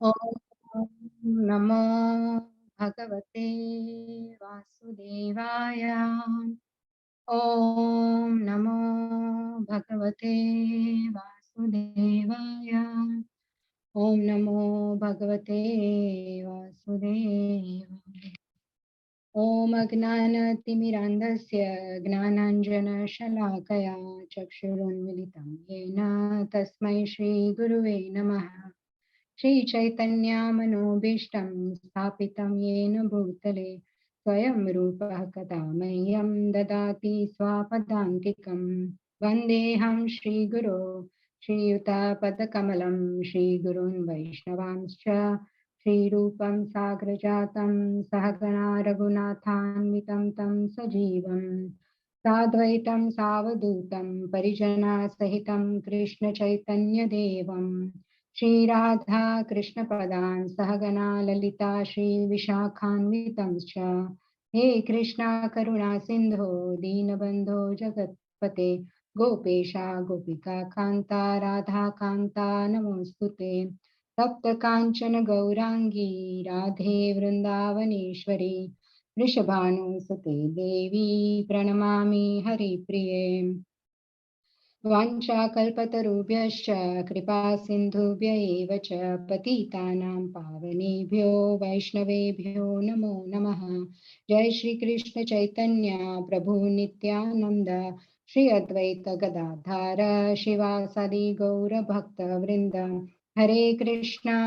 ॐ नमो भगवते वासुदेवाय। ॐ नमो भगवते वासुदेवाय। ॐ नमो भगवते वासुदेवाय। ॐ अज्ञानतिमिरान्धस्य ज्ञानाञ्जनशलाकया चक्षुरुन्मिलितं येन तस्मै श्रीगुरुवे नमः। श्रीचैतन्यमनोभीष्टं स्थापितं येन भूतले स्वयं रूपः कदा मह्यं ददाति स्वापदान्तिकं। वन्देऽहं श्रीगुरो श्रीयुतापदकमलं श्रीगुरून् वैष्णवांश्च श्रीरूपं साग्रजातं सहगणा रघुनाथान्वितं तं सजीवं साद्वैतं सावधूतं परिजनासहितं कृष्णचैतन्यदेवम् श्रीराधा कृष्णपदान् सहगणा ललिता श्रीविशाखान्वितंश्च हे कृष्णा करुणा सिन्धो दीनबन्धो जगत्पते गोपेशा गोपिका कान्ता राधा कान्ता नमोऽस्तुते तप्त काञ्चन गौराङ्गी राधे वृन्दावनेश्वरी वृषभानुसुते देवी प्रणमामि हरिप्रिये वाञ्छाकल्पतरुभ्यश्च कृपा सिन्धुभ्य एव च पतितानां पावनेभ्यो वैष्णवेभ्यो नमो नमः। जय श्री कृष्ण चैतन्य प्रभु नित्यानंद श्री अद्वैत गदाधर शिवासादि गौर भक्त वृंद। हरे कृष्णा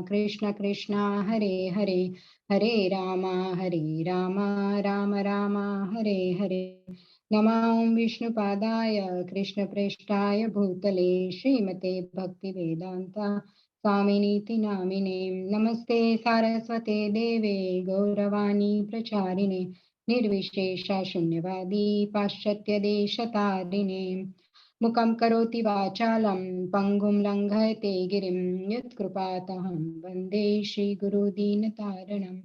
कृष्ण कृष्णा हरे हरे, हरे राम राम राम हरे हरे। नमां विष्णुपादाय कृष्णप्रेष्ठाय भूतले श्रीमते भक्तिवेदान्ता स्वामिनीति नामिने। नमस्ते सारस्वते देवे गौरवाणी प्रचारिणे निर्विशेष शून्यवादी पाश्चात्यदेशतारिणे। मुखं करोति वाचालं पङ्गुं लङ्घयते गिरिं यत्कृपातहं वन्दे श्रीगुरुदीनतारणं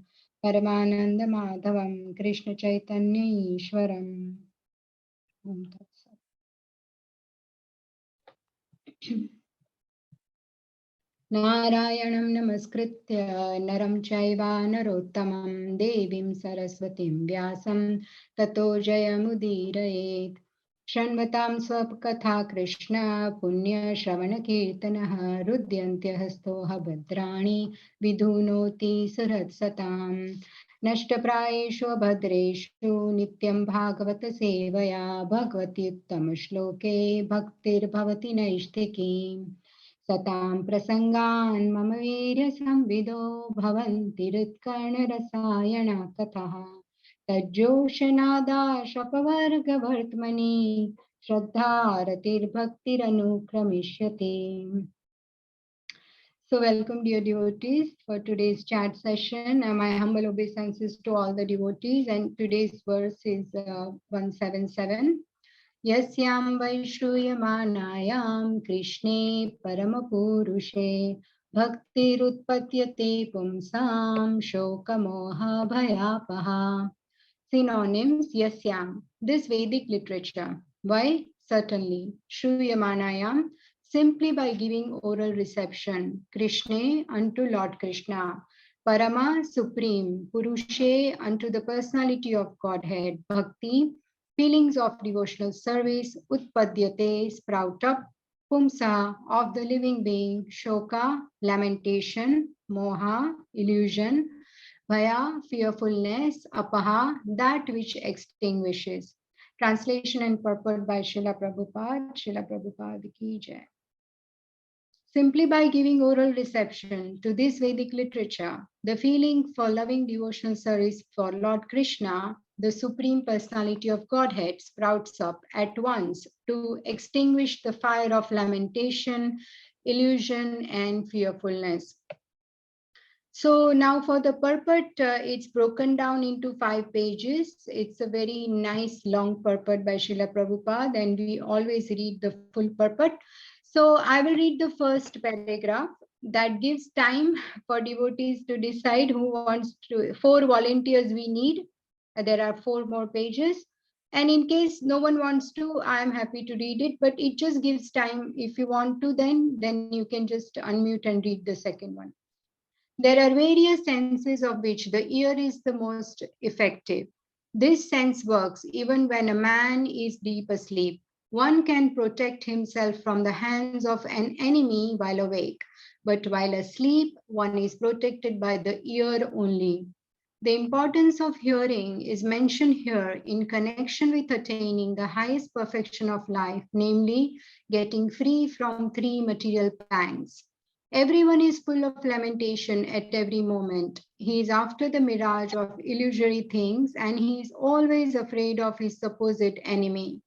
परमानन्दमाधवं कृष्णचैतन्य ईश्वरम्। नारायणं नमस्कृत्य नरं चैव नरोत्तमं देवीं सरस्वतीं व्यासं ततो जयमुदीरयेत्। शृण्वतां स्वकथा कृष्ण पुण्यश्रवणकीर्तनः रुद्यन्त्यहस्तोः भद्राणि विधुनोति सुहृत्सताम्। नष्टप्रायेषु भद्रेषु नित्यं भागवत सेवया भगवत्युत्तमश्लोके भक्तिर्भवति नैष्ठिकी। सतां प्रसङ्गान् मम वीर्यसंविदो भवन्ति हृत्कर्णरसायना कथः तज्जोषनादाशपवर्गवर्त्मनि श्रद्धारतिर्भक्तिरनुक्रमिष्यति। So welcome dear devotees for today's chat session. My humble obeisances to all the devotees, and today's verse is 177. यस्यां वै श्रूयमाणायां कृष्णे परमपुरुषे भक्तिरुत्पद्यते पुंसां शोकमोहभयापहा. Synonyms: yasyam, this Vedic literature. Why? Certainly. Shruyamanayam, simply by giving oral reception. Krishna, unto Lord Krishna. Parama, supreme. Purushe, unto the personality of Godhead. Bhakti, feelings of devotional service. Utpadyate, sprout up. Pumsa, of the living being. Shoka, lamentation. Moha, illusion. Bhaya, fearfulness. Apaha, that which extinguishes. Translation and purport by Srila Prabhupada. Srila Prabhupada ki jai. Simply by giving oral reception to this Vedic literature, the feeling for loving devotional service for Lord Krishna, the Supreme Personality of Godhead, sprouts up at once to extinguish the fire of lamentation, illusion, and fearfulness. So now for the purport, it's broken down into 5 pages. It's a very nice long purport by Srila Prabhupada, and we always read the full purport. So I will read the first paragraph that gives time for devotees to decide who wants to, 4 volunteers we need. There are 4 more pages. And in case no one wants to, I am happy to read it, but it just gives time. If you want to, then you can just unmute and read the second one. There are various senses of which the ear is the most effective. This sense works even when a man is deep asleep. One can protect himself from the hands of an enemy while awake, but while asleep, one is protected by the ear only. The importance of hearing is mentioned here in connection with attaining the highest perfection of life, namely getting free from three material pangs. Everyone is full of lamentation at every moment. He is after the mirage of illusory things and he is always afraid of his supposed enemy.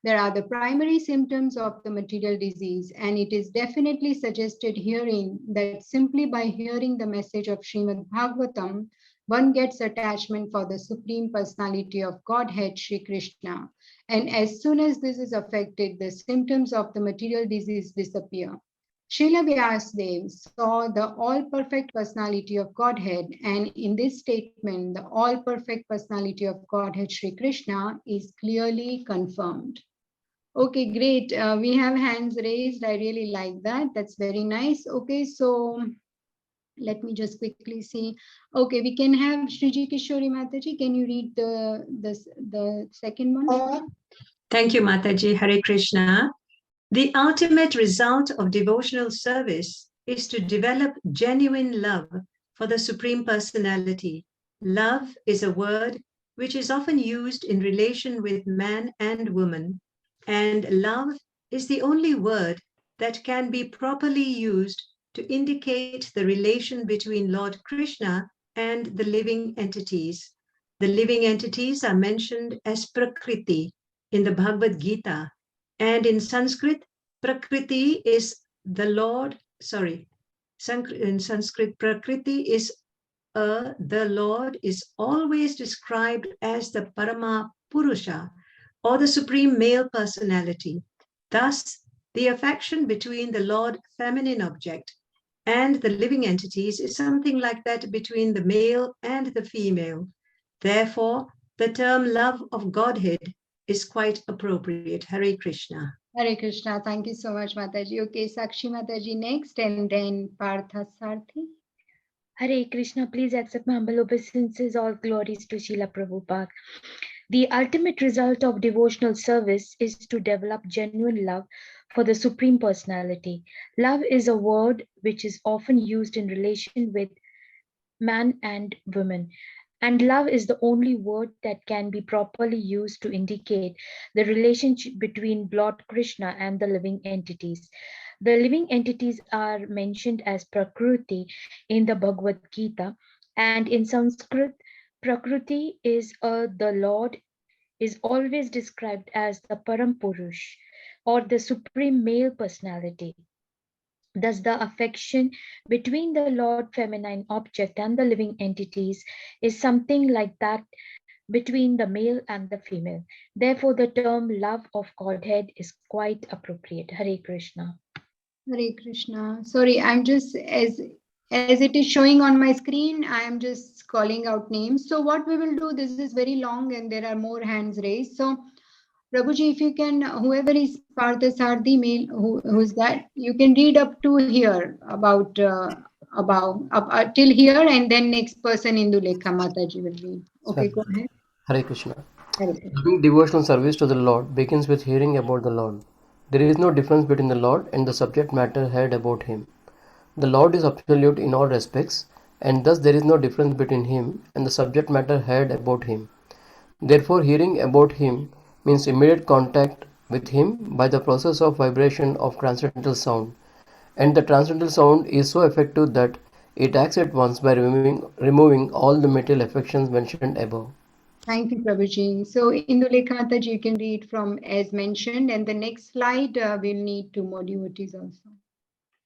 There are the primary symptoms of the material disease, and it is definitely suggested herein that simply by hearing the message of Srimad Bhagavatam, one gets attachment for the Supreme Personality of Godhead, Sri Krishna. And as soon as this is affected, the symptoms of the material disease disappear. Srila Vyasadeva saw the all-perfect personality of Godhead, and in this statement, the all-perfect personality of Godhead, Sri Krishna, is clearly confirmed. Okay, great. We have hands raised. I really like that. That's very nice. Okay, so let me just quickly see. Okay, we can have Shriji Kishori Mataji. Can you read the second one? Thank you, Mataji. Hare Krishna. The ultimate result of devotional service is to develop genuine love for the Supreme Personality. Love is a word which is often used in relation with man and woman, and love is the only word that can be properly used to indicate the relation between Lord Krishna and the living entities. The living entities are mentioned as Prakriti in the Bhagavad Gita, and in Sanskrit, Prakriti is the Lord, in Sanskrit, Prakriti is the Lord is always described as the Parama Purusha, or the Supreme Male Personality. Thus, the affection between the Lord feminine object and the living entities is something like that between the male and the female. Therefore, the term love of Godhead is quite appropriate. Hare Krishna. Hare Krishna. Thank you so much, Mataji. Okay, Sakshi Mataji next, and then Partha Sarthi. Hare Krishna, please accept my humble obeisances. All glories to Srila Prabhupada. The ultimate result of devotional service is to develop genuine love for the Supreme Personality. Love is a word which is often used in relation with man and woman. And love is the only word that can be properly used to indicate the relationship between Lord Krishna and the living entities. The living entities are mentioned as Prakriti in the Bhagavad Gita, and in Sanskrit, Prakriti is the Lord is always described as the Param Purush or the supreme male personality. Thus, the affection between the Lord feminine object and the living entities is something like that between the male and the female. Therefore, the term love of Godhead is quite appropriate. Hare Krishna. Hare Krishna. Sorry, I'm just as it is showing on my screen, I am just calling out names. So what we will do, this is very long and there are more hands raised. So Prabhuji, if you can, whoever is Partha Sarthi male, who's that, you can read up to here about till here, and then next person Indulekha Mataji will read. Okay, go ahead. Hare Krishna. Hare Krishna. Doing devotional service to the Lord begins with hearing about the Lord. There is no difference between the Lord and the subject matter heard about him. The Lord is absolute in all respects, and thus there is no difference between him and the subject matter heard about him. Therefore, hearing about him means immediate contact with him by the process of vibration of transcendental sound. And the transcendental sound is so effective that it acts at once by removing all the material affections mentioned above. Thank you, Prabhuji. So Indulekha Mataji, you can read from as mentioned, and the next slide we'll need two more devotees also.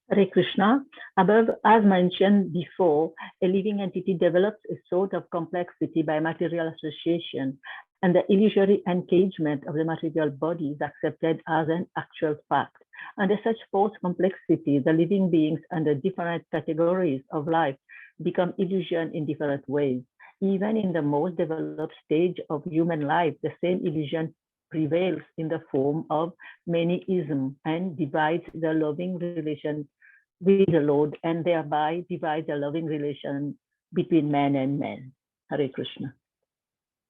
Hare Krishna. Above, as mentioned before, a living entity develops a sort of complexity by material association, and the illusory engagement of the material body is accepted as an actual fact. Under such false complexity, the living beings under different categories of life become illusion in different ways. Even in the most developed stage of human life, the same illusion prevails in the form of many-ism and divides the loving relation with the Lord and thereby divides the loving relation between man and man. Hare Krishna.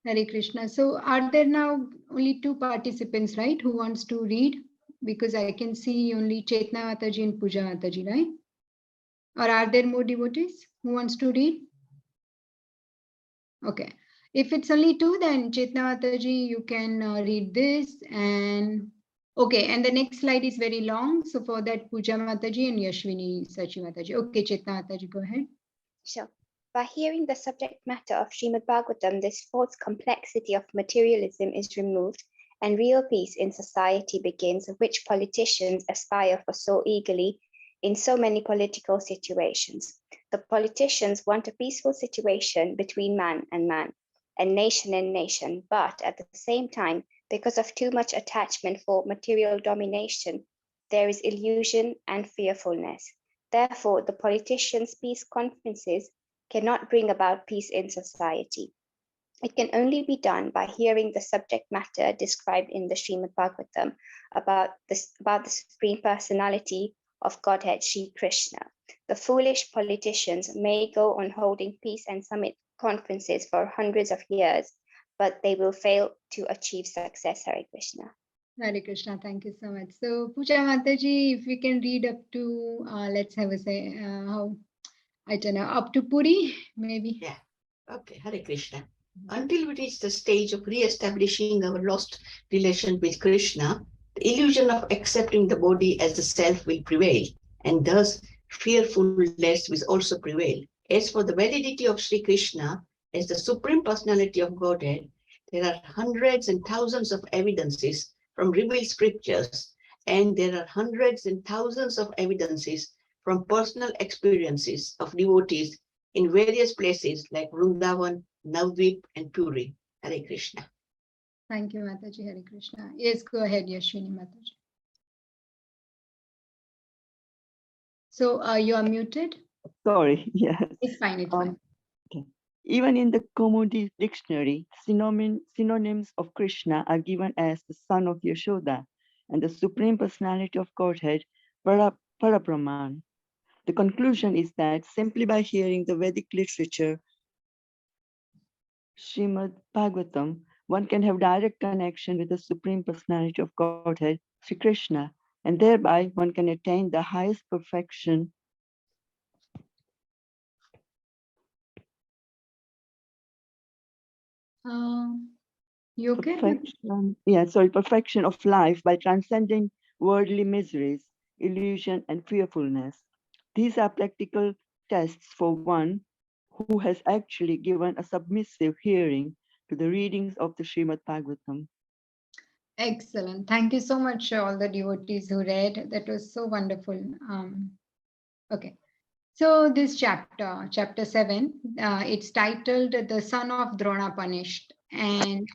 Hare Krishna. So are there now only 2 participants, right, who wants to read? Because I can see only Chetna Mataji and Puja Mataji, right? Or are there more devotees who wants to read? Okay. If it's only 2, then Chetna Mataji, you can read this. And okay, and the next slide is very long. So for that, Puja Mataji and Yashwini Sachi Mataji. Okay, Chetna Mataji, go ahead. Sure. By hearing the subject matter of Srimad Bhagavatam, this false complexity of materialism is removed and real peace in society begins, which politicians aspire for so eagerly in so many political situations. The politicians want a peaceful situation between man, and nation, but at the same time, because of too much attachment for material domination, there is illusion and fearfulness. Therefore, the politicians' peace conferences cannot bring about peace in society. It can only be done by hearing the subject matter described in the Srimad Bhagavatam about the Supreme Personality of Godhead, Sri Krishna. The foolish politicians may go on holding peace and summit conferences for hundreds of years, but they will fail to achieve success. Hare Krishna. Hare Krishna, thank you so much. So Puja Mataji, if we can read up to, let's have a say, how, I don't know, up to Puri, maybe. Yeah. Okay, Hare Krishna. Until we reach the stage of re-establishing our lost relation with Krishna, the illusion of accepting the body as the self will prevail, and thus fearfulness will also prevail. As for the validity of Sri Krishna as the Supreme Personality of Godhead, there are hundreds and thousands of evidences from revealed scriptures, and there are hundreds and thousands of evidences from personal experiences of devotees in various places like Vrindavan, Navdvip, and Puri. Hare Krishna. Thank you, Mataji. Hare Krishna. Yes, go ahead, Yashwini Mataji. So you are muted? Sorry, yes. It's fine, it's fine. Okay. Even in the Kaumudi dictionary, synonyms of Krishna are given as the son of Yashoda and the Supreme Personality of Godhead, Parabrahman. The conclusion is that simply by hearing the Vedic literature, Srimad Bhagavatam, one can have direct connection with the Supreme Personality of Godhead, Sri Krishna, and thereby one can attain the highest perfection You okay? perfection of life by transcending worldly miseries, illusion, and fearfulness. These are practical tests for one who has actually given a submissive hearing to the readings of the Srimad Bhagavatam. Excellent. Thank you so much, all the devotees who read. That was so wonderful. Okay. So this chapter 7, it's titled The Son of Drona Punished, and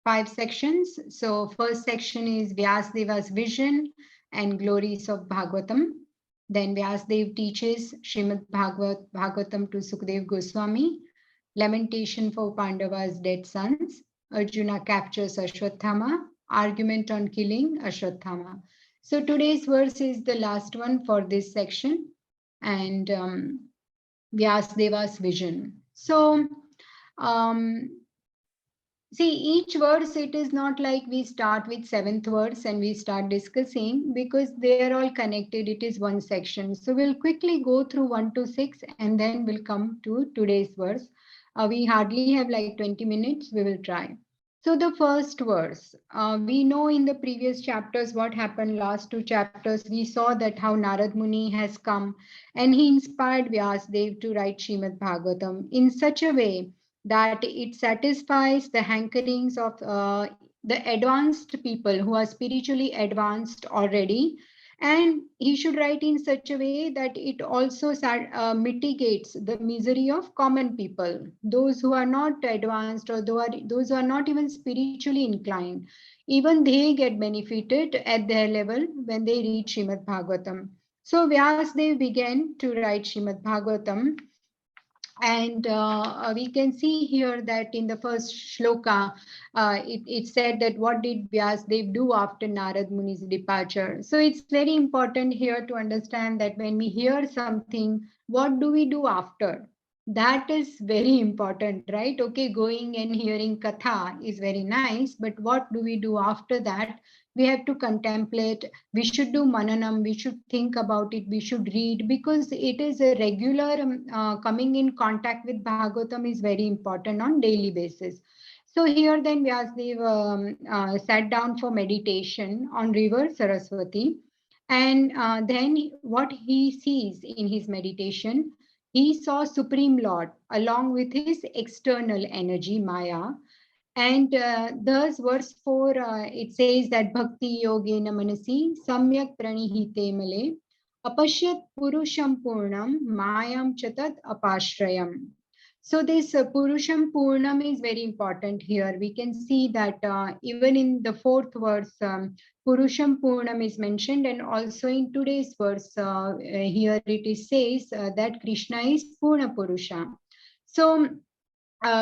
5 sections. So first section is Vyasadeva's vision and glories of Bhagavatam. Then Vyasadeva teaches Srimad Bhagavatam to Sukadeva Goswami, lamentation for Pandava's dead sons. Arjuna captures Ashwatthama, argument on killing Ashwatthama. So today's verse is the last one for this section, and Vyasadeva's vision. So see, each verse, it is not like we start with 7th verse and we start discussing, because they are all connected. It is one section. So we'll quickly go through 1 to 6 and then we'll come to today's verse. We hardly have like 20 minutes. We will try. So the first verse, we know in the previous chapters what happened. Last 2 chapters, we saw that how Narad Muni has come and he inspired Vyasadeva to write Srimad Bhagavatam in such a way that it satisfies the hankerings of the advanced people who are spiritually advanced already. And he should write in such a way that it also mitigates the misery of common people, those who are not advanced or those who are not even spiritually inclined. Even they get benefited at their level when they read Srimad Bhagavatam. So Vyasadeva began to write Srimad Bhagavatam And we can see here that in the first shloka, it said that what did Vyasadev do after Narad Muni's departure. So it's very important here to understand that when we hear something, what do we do after? That is very important, right? Okay, going and hearing katha is very nice, but what do we do after that? We have to contemplate, we should do mananam, we should think about it, we should read, because it is a regular coming in contact with Bhagavatam is very important on daily basis. So here then Vyasadev sat down for meditation on river Saraswati, and then what he sees in his meditation, he saw Supreme Lord along with his external energy Maya. And thus, verse 4, it says that Bhakti Yogena Manasi Samyak Pranihite Male Apashyat Purusham Purnam Mayam Chatat Apashrayam. So this Purusham Purnam is very important here. We can see that even in the fourth verse, Purusham Purnam is mentioned, and also in today's verse, here it is says that Krishna is Purna Purusha. So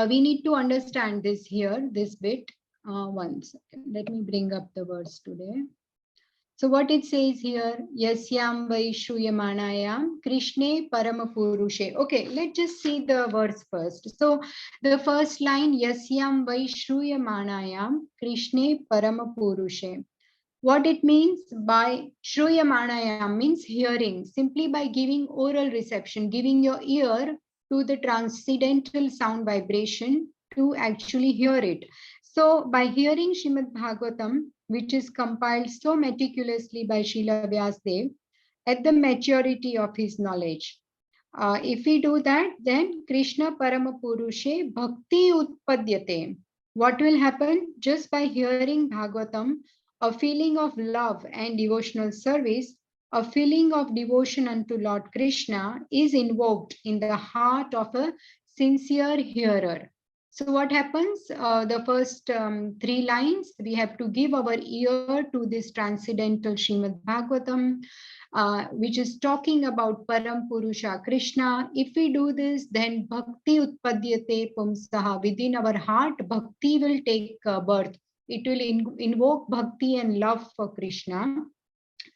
we need to understand this here, this bit. One second, let me bring up the verse today. So what it says here, Yasyam vai Shruyamanayam Krishne Paramapurushe. Okay, let's just see the verse first. So the first line, Yasyam vai Shruyamanayam Krishne Paramapurushe. What it means by Shruyamanayam means hearing, simply by giving oral reception, giving your ear to the transcendental sound vibration to actually hear it. So by hearing Srimad Bhagavatam, which is compiled so meticulously by Srila Vyasadev, at the maturity of his knowledge, if we do that, then Krishna Paramapurushe Bhakti Utpadyate. What will happen? Just by hearing Bhagavatam, a feeling of love and devotional service, a feeling of devotion unto Lord Krishna is invoked in the heart of a sincere hearer. So what happens? The first three lines, we have to give our ear to this transcendental Srimad Bhagavatam, which is talking about Param Purusha Krishna. If we do this, then Bhakti Utpadyate Pumsaha. Within our heart, Bhakti will take birth. It will invoke Bhakti and love for Krishna,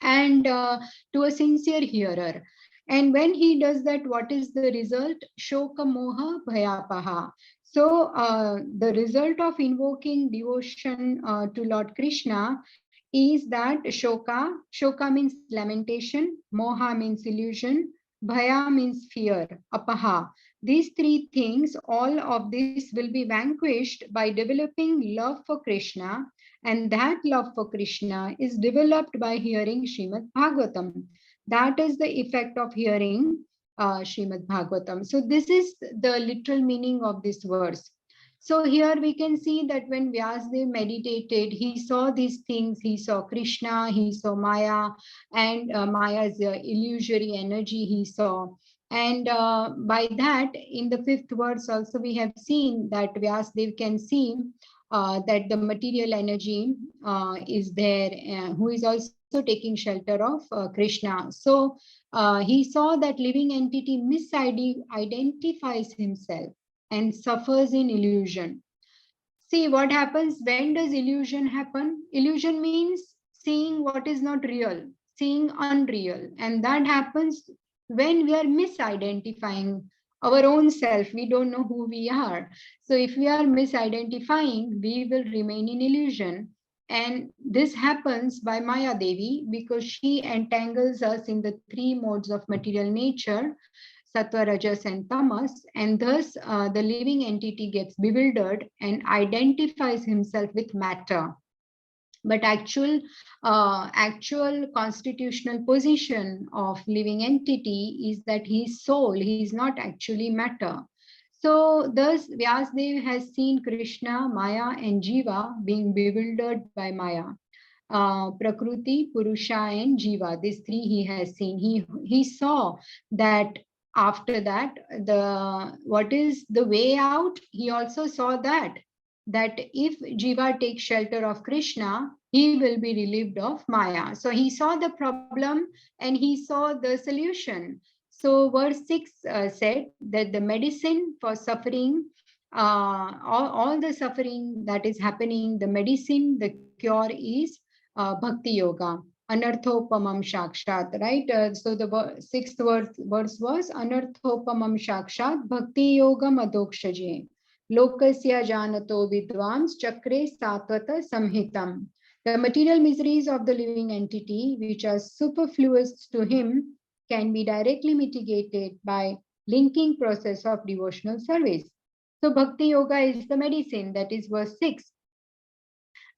and to a sincere hearer. And when he does that, what is the result? Shoka Moha Bhayapaha. So the result of invoking devotion to Lord Krishna is that shoka means lamentation, moha means illusion, bhaya means fear, apaha. These three things, all of this will be vanquished by developing love for Krishna, and that love for Krishna is developed by hearing Srimad Bhagavatam. That is the effect of hearing Srimad Bhagavatam. So this is the literal meaning of this verse. So here we can see that when Vyasadev meditated, he saw these things. He saw Krishna, he saw Maya, and Maya's illusory energy he saw. And by that, in the fifth verse also we have seen that Vyasadev can see that the material energy is there, who is also taking shelter of Krishna. So he saw that living entity misidentifies himself and suffers in illusion. See what happens, when does illusion happen? Illusion means seeing what is not real, seeing unreal. And that happens when we are misidentifying our own self. We don't know who we are. So if we are misidentifying, we will remain in illusion. And this happens by Maya Devi because she entangles us in the three modes of material nature, Sattva, Rajas, and Tamas, and thus the living entity gets bewildered and identifies himself with matter. But actual constitutional position of living entity is that he is soul, he is not actually matter. So thus Vyasadev has seen Krishna, Maya, and Jiva being bewildered by Maya. Prakriti, Purusha, and Jiva, these three he has seen. He saw that after that, what is the way out? He also saw that if Jiva takes shelter of Krishna, he will be relieved of Maya. So he saw the problem and he saw the solution. So verse 6 said that the medicine for suffering, all the suffering that is happening, the medicine, the cure is bhakti yoga. Anarthopamam shakshat, right? So the sixth verse was Anarthopamam shakshat bhakti yoga madokshaje. Lokasya janato vidvans chakre satvata samhitam. The material miseries of the living entity, which are superfluous to him, can be directly mitigated by linking process of devotional service. So Bhakti Yoga is the medicine, that is verse 6.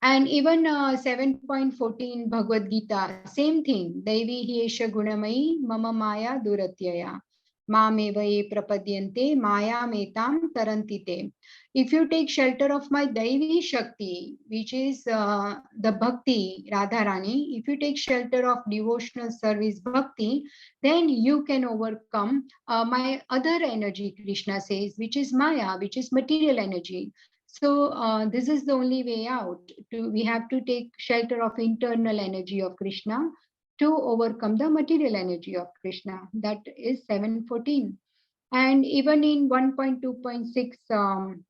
And even 7.14 Bhagavad Gita, same thing. Devi hiesha gunamai mama maya duratyaya. Mameva ye prapadyante maya metam tarantite. If you take shelter of my Devi Shakti, which is the Bhakti, Radharani, if you take shelter of devotional service Bhakti, then you can overcome my other energy, Krishna says, which is Maya, which is material energy. So this is the only way out. We have to take shelter of internal energy of Krishna to overcome the material energy of Krishna. That is 7.14. And even in 1.2.6,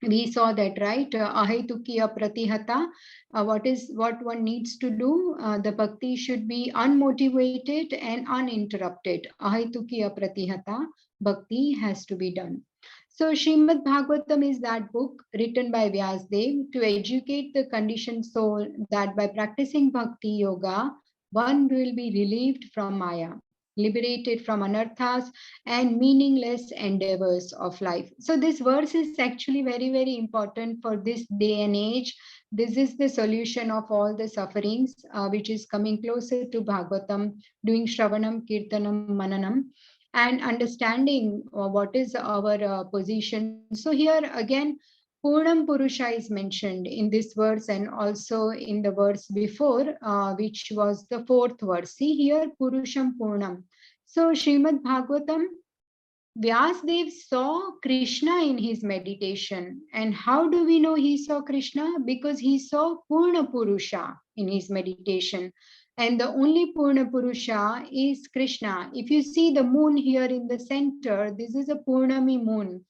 we saw that, right? Ahetukiya pratihata. What one needs to do? The bhakti should be unmotivated and uninterrupted. Ahetukiya pratihata. Bhakti has to be done. So Srimad Bhagavatam is that book written by Vyasdev to educate the conditioned soul that by practicing bhakti yoga, one will be relieved from Maya, liberated from anarthas and meaningless endeavors of life. So this verse is actually very, very important for this day and age. This is the solution of all the sufferings, which is coming closer to Bhagavatam, doing Shravanam, Kirtanam, Mananam, and understanding what is our position. So here again, Purnam Purusha is mentioned in this verse and also in the verse before, which was the fourth verse. See here, Purusham Purnam. So Srimad Bhagavatam, Vyasdev saw Krishna in his meditation. And how do we know he saw Krishna? Because he saw Purna Purusha in his meditation. And the only Purna Purusha is Krishna. If you see the moon here in the center, this is a Purnami moon.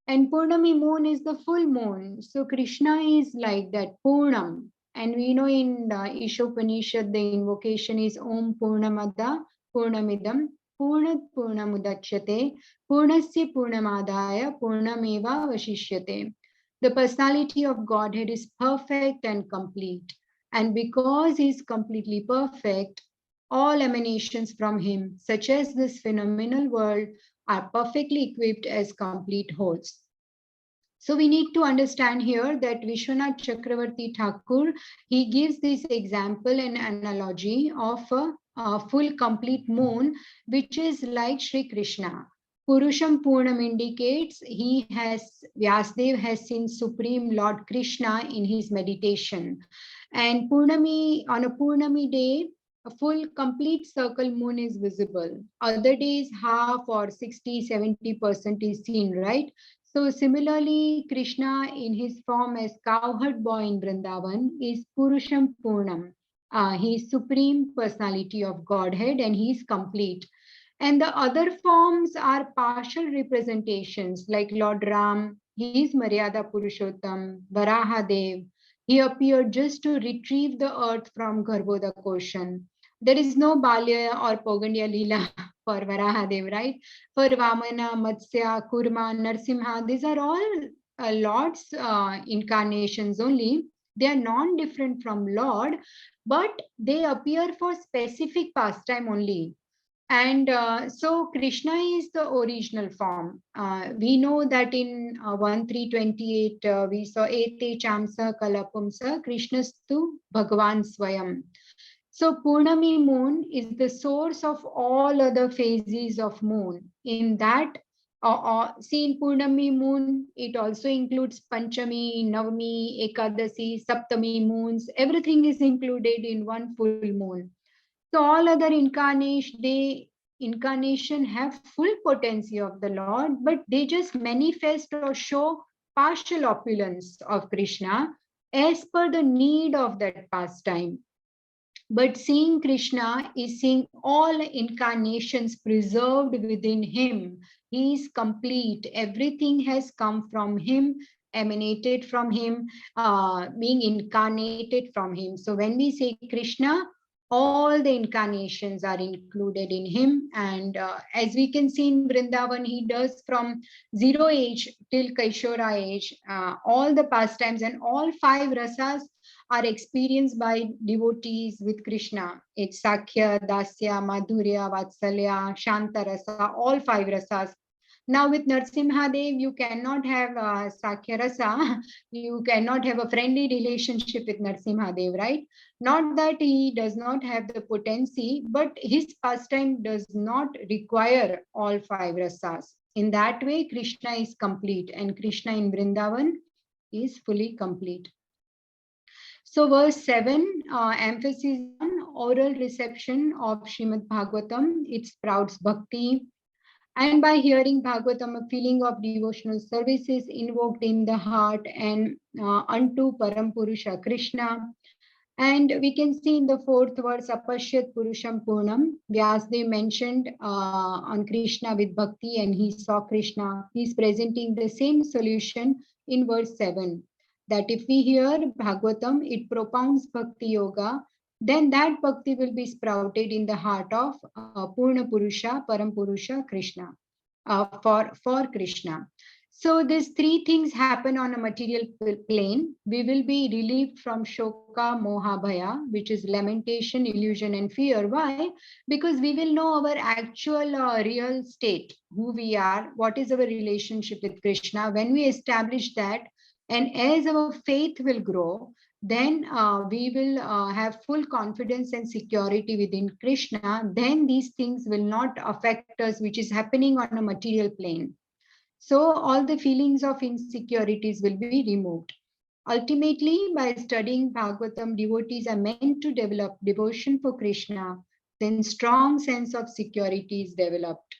And Purnami moon is the full moon. So Krishna is like that, Purnam. And we know in Ishopanishad, the invocation is Om Purnamada Purnamidam Purnat Purnamudachyate Purnasya Purnamadaya Purnameva Vashishyate. The personality of Godhead is perfect and complete. And because he is completely perfect, all emanations from him, such as this phenomenal world, are perfectly equipped as complete wholes. So we need to understand here that Vishwanath Chakravarti Thakur, he gives this example and analogy of a full complete moon, which is like Sri Krishna. Purusham Purnam indicates Vyasdev has seen Supreme Lord Krishna in his meditation. And Purnami, on a Purnami day, a full complete circle moon is visible. Other days, half or 60-70% is seen, right? So similarly, Krishna in his form as cowherd boy in Vrindavan is Purusham Purnam. He is supreme personality of Godhead and he is complete. And the other forms are partial representations like Lord Ram, he is Maryada Purushottam, Varahadev. He appeared just to retrieve the earth from Garbhoda Koshan. There is no Balya or Pogandya Leela for Varahadev, right? For Vamana, Matsya, Kurma, Narsimha, these are all Lord's incarnations only. They are non-different from Lord, but they appear for specific pastime only. And so Krishna is the original form. We know that in 1.3.28, we saw Ete Chamsa Kalapumsa Krishnastu Bhagavan Swayam. So Purnami moon is the source of all other phases of moon. In that, see in Purnami moon, it also includes Panchami, Navami, Ekadasi, Saptami moons. Everything is included in one full moon. So all other incarnation have full potency of the Lord, but they just manifest or show partial opulence of Krishna as per the need of that pastime. But seeing Krishna is seeing all incarnations preserved within him. He is complete. Everything has come from him, emanated from him, being incarnated from him. So when we say Krishna, all the incarnations are included in him. And as we can see in Vrindavan, he does from 0 age till Kaishora age, all the pastimes and all 5 rasas are experienced by devotees with Krishna. It's Sakhya, Dasya, Madhurya, Vatsalya, Shantarasa, all 5 rasas. Now with Narsimhadev, you cannot have Sakhya rasa, you cannot have a friendly relationship with Narsimhadev, right? Not that he does not have the potency, but his pastime does not require all 5 rasas. In that way, Krishna is complete, and Krishna in Vrindavan is fully complete. So verse 7, emphasis on oral reception of Srimad Bhagavatam. It sprouts bhakti. And by hearing Bhagavatam, a feeling of devotional service is invoked in the heart and unto Parampurusha Krishna. And we can see in the 4th verse, Apashyat Purusham Purnam, Vyasdev mentioned on Krishna with bhakti, and he saw Krishna. He is presenting the same solution in verse 7. That if we hear Bhagavatam, it propounds Bhakti Yoga, then that Bhakti will be sprouted in the heart of Purna Purusha, Param Purusha, Krishna, for Krishna. So these 3 things happen on a material plane. We will be relieved from Shoka, Moha, Bhaya, which is lamentation, illusion, and fear. Why? Because we will know our actual real state, who we are, what is our relationship with Krishna. When we establish that, and as our faith will grow, then we will have full confidence and security within Krishna. Then these things will not affect us, which is happening on a material plane. So all the feelings of insecurities will be removed. Ultimately, by studying Bhagavatam, devotees are meant to develop devotion for Krishna. Then strong sense of security is developed.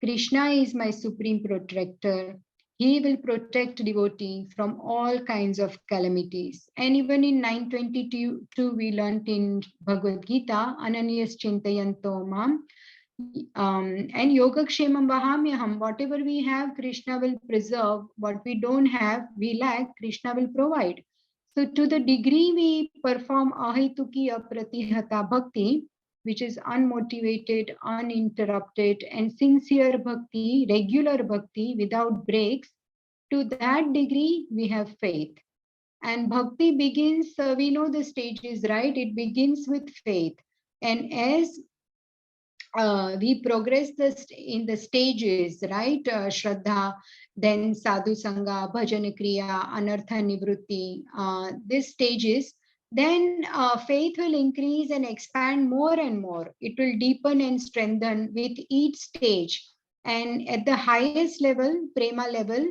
Krishna is my supreme protector. He will protect devotee from all kinds of calamities. And even in 922, we learnt in Bhagavad Gita, Ananyas Chintayanto Mam, and Yogakshemam Vahamyaham, whatever we have, Krishna will preserve. What we don't have, we lack, Krishna will provide. So to the degree we perform Ahituki Apratihata Bhakti, which is unmotivated, uninterrupted, and sincere bhakti, regular bhakti without breaks, to that degree we have faith. And bhakti begins, we know the stages, right? It begins with faith. And as we progress in the stages, right? Shraddha, then Sadhu Sangha, Bhajan Kriya, Anartha Nivrutti, these stages, then faith will increase and expand more and more. It will deepen and strengthen with each stage. And at the highest level, prema level,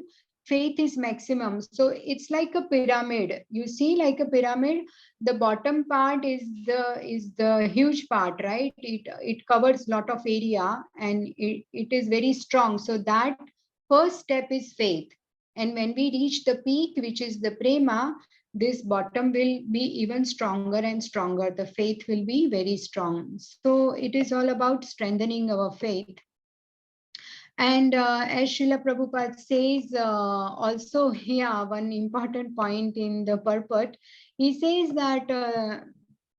faith is maximum. So it's like a pyramid. You see, like a pyramid, the bottom part is the huge part, right? It covers lot of area, and it is very strong. So that first step is faith. And when we reach the peak, which is the prema, this bottom will be even stronger and stronger. The faith will be very strong. So it is all about strengthening our faith. And as Srila Prabhupada says, also here, one important point in the purport, he says that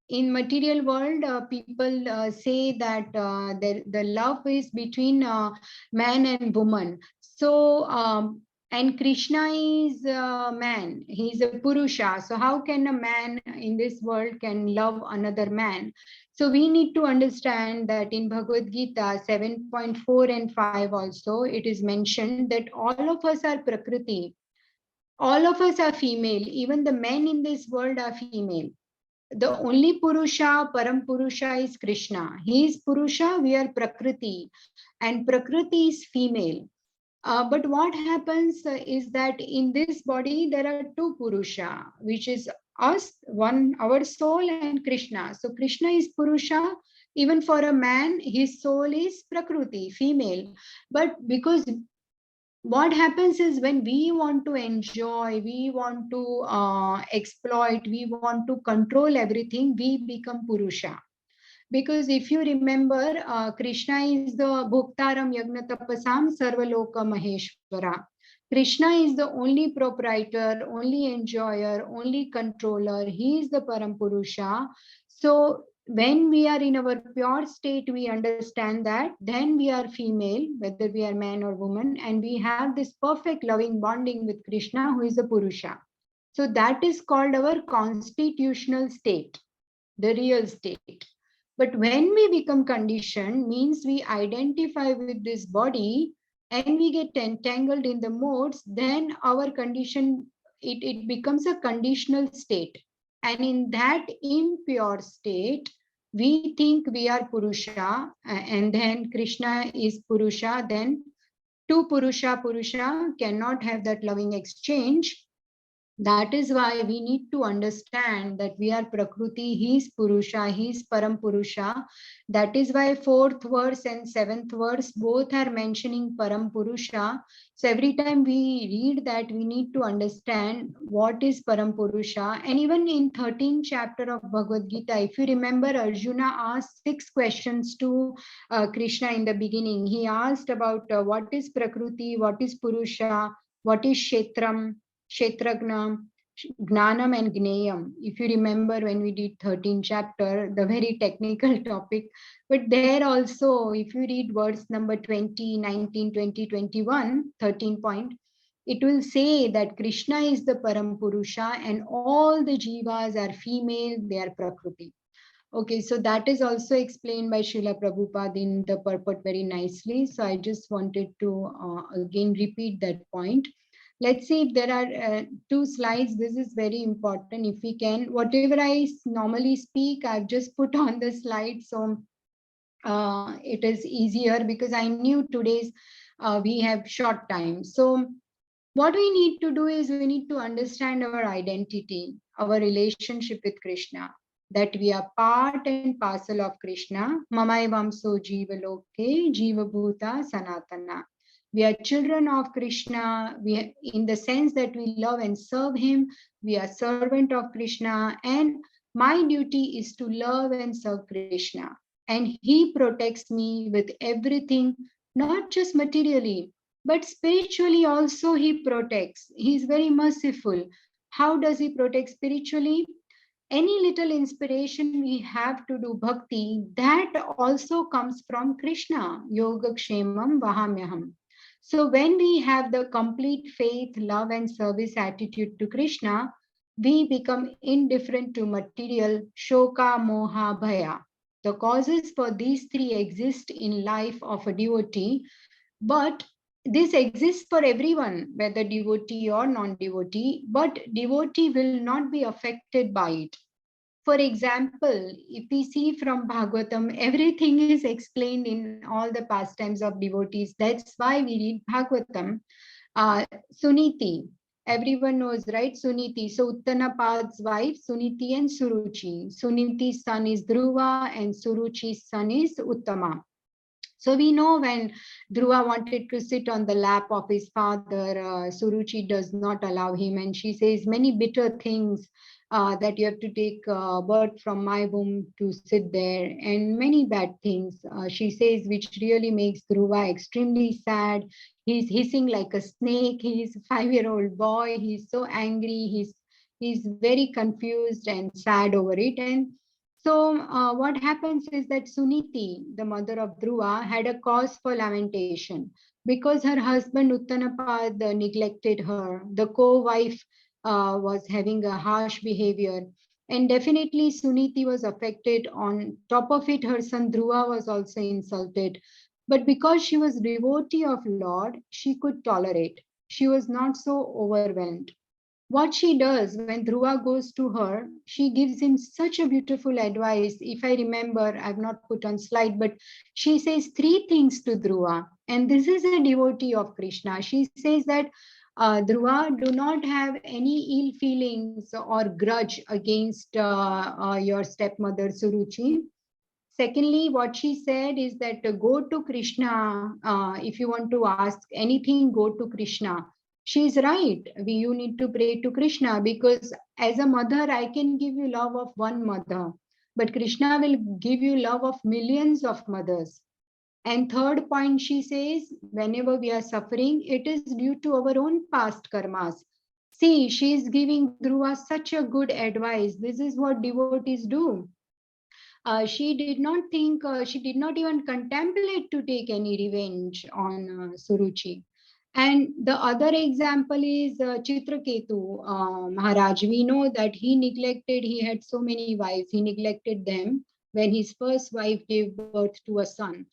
in material world, people say that the love is between man and woman. So, and Krishna is a man, he is a Purusha. So how can a man in this world can love another man? So we need to understand that in Bhagavad Gita 7.4 and 5 also, it is mentioned that all of us are Prakriti. All of us are female. Even the men in this world are female. The only Purusha, Param Purusha is Krishna. He is Purusha, we are Prakriti. And Prakriti is female. But what happens is that in this body, there are 2 Purusha, which is us, one, our soul, and Krishna. So Krishna is Purusha. Even for a man, his soul is Prakriti, female. But because what happens is when we want to enjoy, we want to exploit, we want to control everything, we become Purusha. Because if you remember, Krishna is the Bhoktaram Yagna Tapasam Sarvaloka Maheshwara. Krishna is the only proprietor, only enjoyer, only controller. He is the Parampurusha. So when we are in our pure state, we understand that then we are female, whether we are man or woman, and we have this perfect loving bonding with Krishna, who is the Purusha. So that is called our constitutional state, the real state. But when we become conditioned, means we identify with this body and we get entangled in the modes, then our condition, it becomes a conditional state. And in that impure state, we think we are Purusha, and then Krishna is Purusha, then two Purusha cannot have that loving exchange. That is why we need to understand that we are Prakriti, he is Purusha, he is Param Purusha. That is why 4th verse and 7th verse both are mentioning Param Purusha. So every time we read that, we need to understand what is Param Purusha. And even in 13th chapter of Bhagavad Gita, if you remember, Arjuna asked 6 questions to Krishna in the beginning. He asked about what is Prakriti, what is Purusha, what is Kshetram, Kshetragna, Gnanam and Gneyam. If you remember when we did 13th chapter, the very technical topic. But there also, if you read verse number 20, 19, 20, 21, 13 point, it will say that Krishna is the Param Purusha and all the jivas are female, they are Prakriti. Okay, so that is also explained by Srila Prabhupada in the purport very nicely. So I just wanted to again repeat that point. Let's see if there are 2 slides. This is very important. If we can, whatever I normally speak, I've just put on the slide. So it is easier because I knew today's we have short time. So what we need to do is we need to understand our identity, our relationship with Krishna, that we are part and parcel of Krishna. Mamai Vamso Jiva Loke, Jiva Bhuta Sanatana. We are children of Krishna. We, in the sense that we love and serve him, we are servant of Krishna, and my duty is to love and serve Krishna. And he protects me with everything, not just materially, but spiritually also he protects. He is very merciful. How does he protect spiritually? Any little inspiration we have to do bhakti, that also comes from Krishna. Yoga Kshemam Vahamyaham. So when we have the complete faith, love and service attitude to Krishna, we become indifferent to material, shoka, moha, bhaya. The causes for these 3 exist in life of a devotee, but this exists for everyone, whether devotee or non-devotee, but devotee will not be affected by it. For example, if we see from Bhagavatam, everything is explained in all the pastimes of devotees. That's why we read Bhagavatam. Suniti, everyone knows, right? Suniti. So Uttanapad's wife, Suniti and Suruchi. Suniti's son is Dhruva and Suruchi's son is Uttama. So we know when Dhruva wanted to sit on the lap of his father, Suruchi does not allow him, and she says many bitter things, that you have to take birth from my womb to sit there, and many bad things she says, which really makes Dhruva extremely sad. He's hissing like a snake. He's a 5-year-old boy. He's so angry. He's very confused and sad over it. And so what happens is that Suniti, the mother of Dhruva, had a cause for lamentation because her husband Uttanapad neglected her. The co-wife was having a harsh behavior. And definitely Suniti was affected. On top of it, her son Dhruva was also insulted. But because she was devotee of Lord, she could tolerate. She was not so overwhelmed. What she does when Dhruva goes to her, she gives him such a beautiful advice. If I remember, I've not put on slide, but she says 3 things to Dhruva. And this is a devotee of Krishna. She says that Dhruva, do not have any ill feelings or grudge against your stepmother Suruchi. Secondly, what she said is that go to Krishna. If you want to ask anything, go to Krishna. She's right. You need to pray to Krishna because as a mother, I can give you love of one mother. but Krishna will give you love of millions of mothers. And third point, she says, whenever we are suffering, it is due to our own past karmas. See, she is giving Dhruva such a good advice. This is what devotees do. She did not think, she did not even contemplate to take any revenge on Suruchi. And the other example is Chitraketu Maharaj. We know that he neglected, he had so many wives, he neglected them. When his first wife gave birth to a son,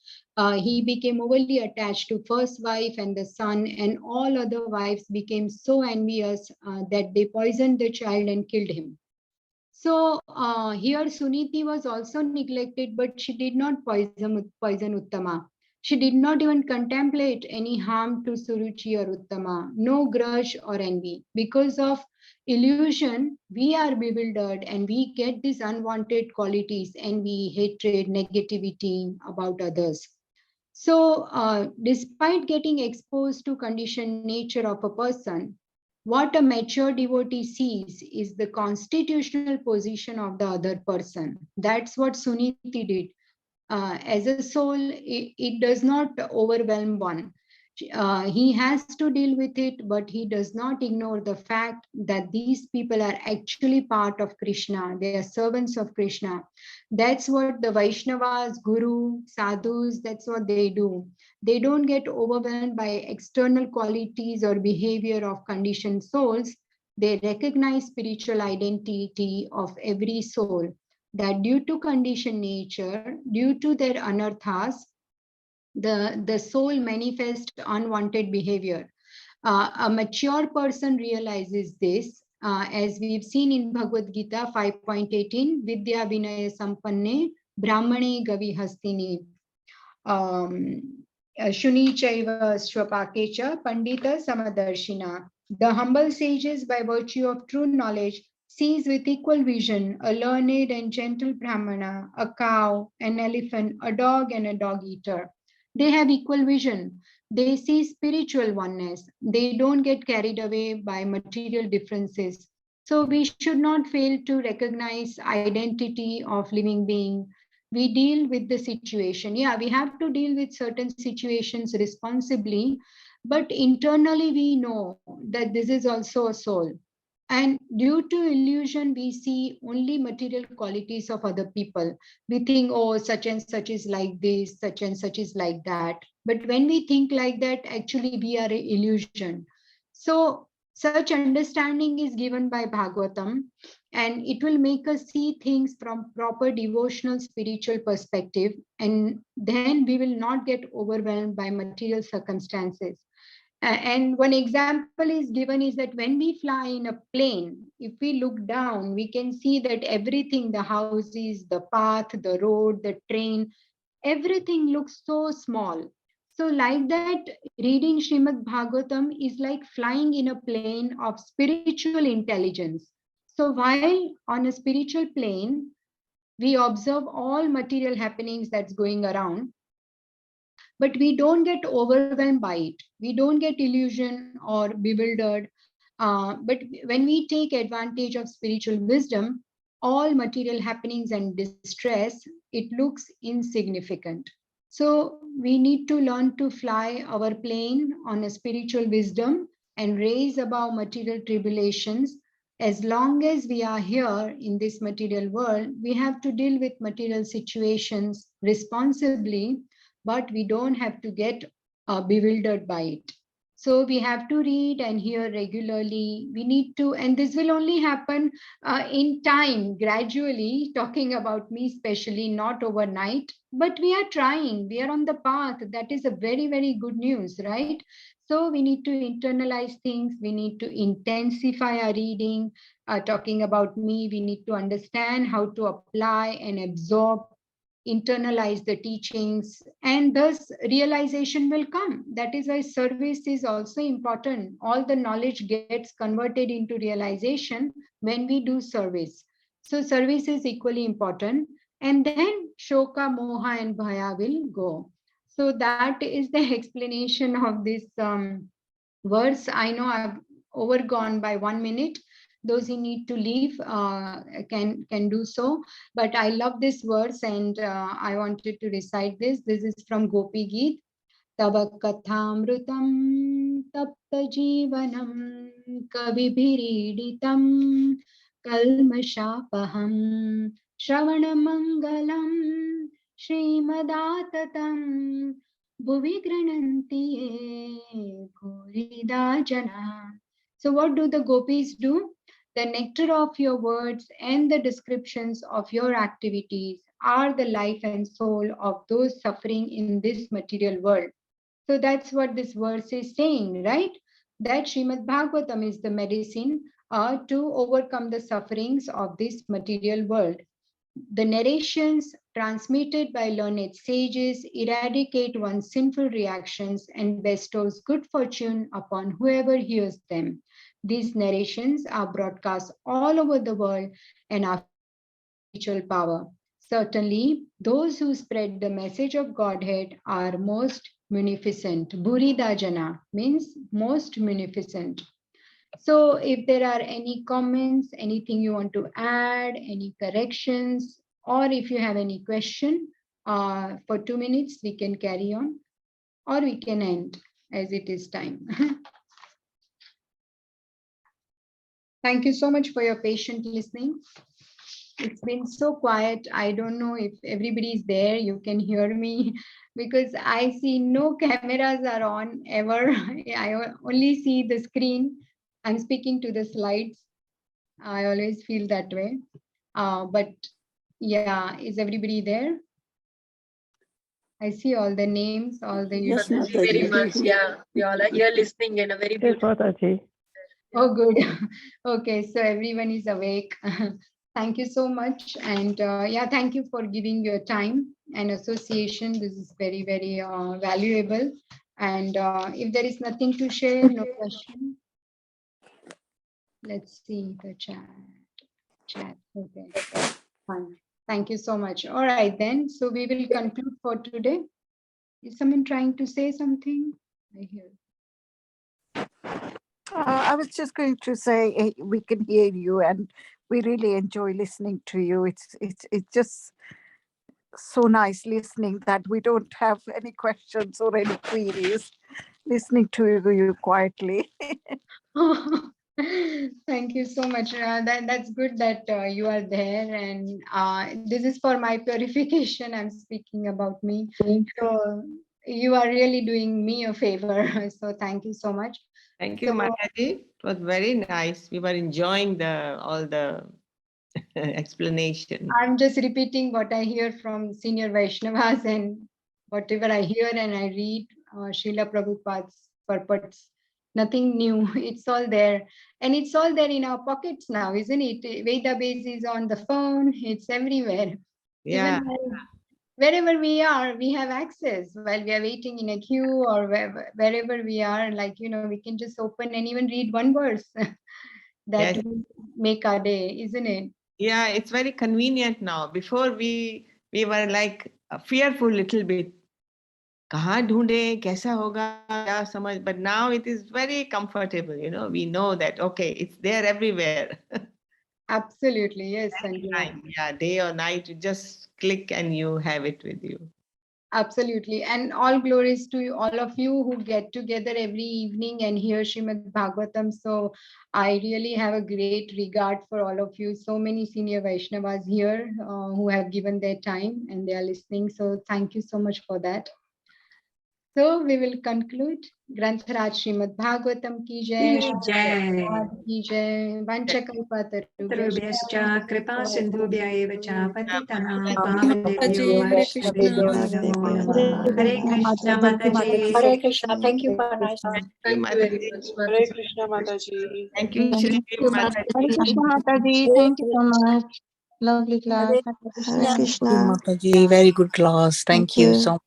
he became overly attached to first wife and the son, and all other wives became so envious that they poisoned the child and killed him. So here Suniti was also neglected, but she did not poison Uttama. She did not even contemplate any harm to Suruchi or Uttama, no grudge or envy. Because of illusion, we are bewildered and we get these unwanted qualities, envy, hatred, negativity about others. So, despite getting exposed to conditioned nature of a person, what a mature devotee sees is the constitutional position of the other person. That's what Suniti did. As a soul, it does not overwhelm one. He has to deal with it, but he does not ignore the fact that these people are actually part of Krishna. They are servants of Krishna. That's what the Vaishnavas, Guru, Sadhus, that's what they do. They don't get overwhelmed by external qualities or behavior of conditioned souls. They recognize spiritual identity of every soul, that due to conditioned nature, due to their anarthas, the soul manifests unwanted behavior. A mature person realizes this, as we've seen in Bhagavad Gita 5.18, Vidya Vinaya Sampanne Brahmane Gavi Hastini. Shuni Chaiva Swapakecha Pandita Samadarshina. The humble sages, by virtue of true knowledge, sees with equal vision a learned and gentle Brahmana, a cow, an elephant, a dog, and a dog eater. They have equal vision. They see spiritual oneness. They don't get carried away by material differences. So we should not fail to recognize identity of living being. We deal with the situation. Yeah, we have to deal with certain situations responsibly, but internally we know that this is also a soul. And due to illusion, we see only material qualities of other people. We think, oh, such and such is like this, such and such is like that. But when we think like that, actually we are an illusion. So such understanding is given by Bhagavatam, and it will make us see things from proper devotional spiritual perspective, and then we will not get overwhelmed by material circumstances. And one example is given is that when we fly in a plane, if we look down, we can see that everything, the houses, the path, the road, the train, everything looks so small. So like that, reading Srimad Bhagavatam is like flying in a plane of spiritual intelligence. So while on a spiritual plane, we observe all material happenings that's going around, but we don't get overwhelmed by it. We don't get illusion or bewildered. But when we take advantage of spiritual wisdom, all material happenings and distress, it looks insignificant. So we need to learn to fly our plane on a spiritual wisdom and raise above material tribulations. As long as we are here in this material world, we have to deal with material situations responsibly, but we don't have to get bewildered by it. So we have to read and hear regularly. We need to, and this will only happen in time, gradually, talking about me especially, not overnight, but we are trying, we are on the path. That is a very, very good news, right? So we need to internalize things, we need to intensify our reading. Talking about me, we need to understand how to apply and absorb, internalize the teachings, and thus realization will come. That is why service is also important. All the knowledge gets converted into realization when we do service. So service is equally important, and then shoka, moha, and bhaya will go. So that is the explanation of this verse. I know I've overgone by 1 minute. Those who need to leave can do so. But I love this verse, and I wanted to recite this. This is from Gopi Geet. Tava kathamrutam tapta jivanam kavibhiriditam kalmashapaham shravanamangalam Srimadatam bhuvi grananti ye ghorida jana. So what do the gopis do? The nectar of your words and the descriptions of your activities are the life and soul of those suffering in this material world. So that's what this verse is saying, right? That Srimad Bhagavatam is the medicine to overcome the sufferings of this material world. The narrations transmitted by learned sages eradicate one's sinful reactions and bestows good fortune upon whoever hears them. These narrations are broadcast all over the world and are filled with spiritual power. Certainly, those who spread the message of Godhead are most munificent. Buridajana means most munificent. So if there are any comments, anything you want to add, any corrections, or if you have any question, for 2 minutes, we can carry on, or we can end as it is time. Thank you so much for your patient listening. It's been so quiet. I don't know if everybody is there. You can hear me because I see no cameras are on ever. I only see the screen. I'm speaking to the slides. I always feel that way. But yeah, is everybody there? I see all the names, all the Yes, Thank you very much. Yeah, we all are here listening in a very Yes, beautiful. Mataji. Oh, good. Okay, so everyone is awake. Thank you so much. And yeah, thank you for giving your time and association. This is very, very valuable. And if there is nothing to share, no question. Let's see the chat. Okay, fine. Thank you so much. All right, then. So we will conclude for today. Is someone trying to say something? I hear. I was just going to say we can hear you, and we really enjoy listening to you. It's just so nice listening that we don't have any questions or any queries. Listening to you quietly. Thank you so much. That's good that you are there, and this is for my purification. I'm speaking about me. So you are really doing me a favor. So thank you so much. Thank you, So Mataji. It was very nice. We were enjoying all the explanation. I'm just repeating what I hear from senior Vaishnavas, and whatever I hear and I read Srila Prabhupada's purports. Nothing new. It's all there. And it's all there in our pockets now, isn't it? Veda base is on the phone. It's everywhere. Yeah. Even wherever we are, we have access while we are waiting in a queue or wherever we are. Like, we can just open and even read one verse. That Yes. will make our day, isn't it? Yeah, it's very convenient now. Before we were like fearful little bit. कहाँ ढूंढे कैसा होगा क्या समझ, but now it is very comfortable. We know that okay, it's there everywhere. Absolutely, yes. Anytime, yeah, day or night, you just click and you have it with you. Absolutely. And all glories to all of you who get together every evening and hear Srimad Bhagavatam. So I really have a great regard for all of you. So many senior Vaishnavas here who have given their time and they are listening. So thank you so much for that. So we will conclude. Grantharaj Srimad Bhagavatam ki jai, ki jai, Sarvabhyascha kripa sindhubhya eva cha patitanam Hare pavanebhyo vaishnavebhyo namo namah. Hare Krishna Mataji. Hare Krishna. Thank you for nice. Thank you, Thank you very Mataji. much, Hare Mataji. Krishna Mataji. Thank you, Shri Hare Mataji. Krishna Mataji, thank you so much. Lovely class. Hare Hare Krishna. Krishna. Mataji, very good class. Thank you so much.